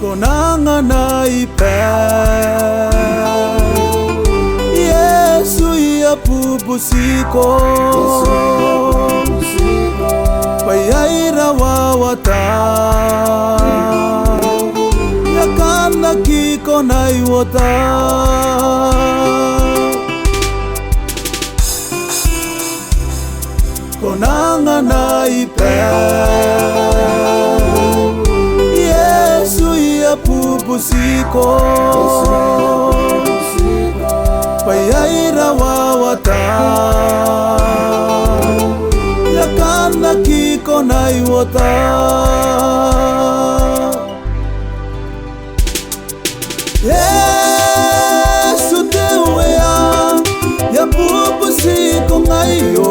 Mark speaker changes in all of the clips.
Speaker 1: Konanga na ipe Yesu ya pupusiko Payaira wawata Yakana kiko na iwata Konanga na ipe pupusiko Payaira wawata Yakana kiko na iwata Yesu tewe ya pupusiko ngayo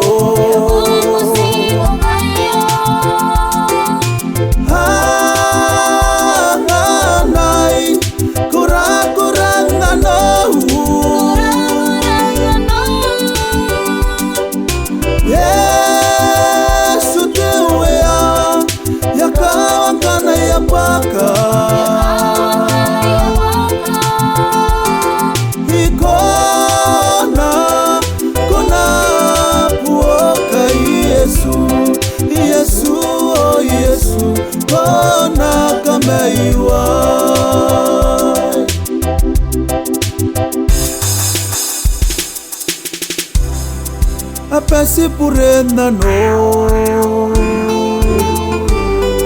Speaker 1: Apesi purenda no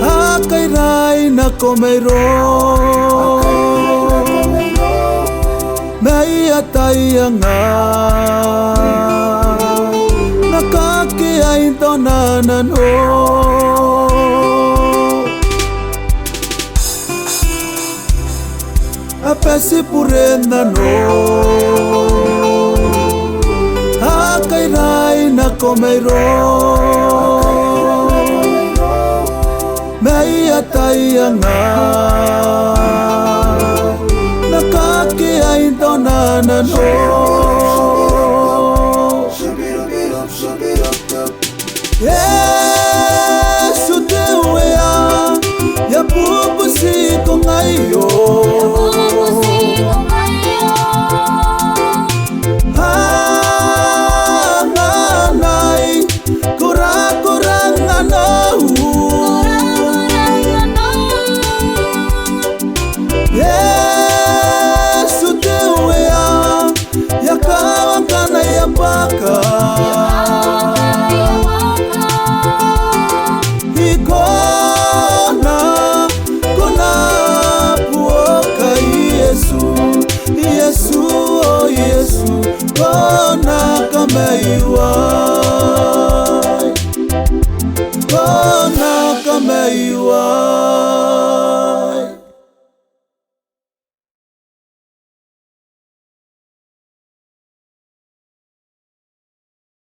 Speaker 1: Akairai na komeiro Mei atayanga Nakaki aintonana no Apesi purenda no Akairai na komeiro Mei atayanga Nakaki aintonana no Yesu tewe ya pupusiko ngayo Kona kameiwa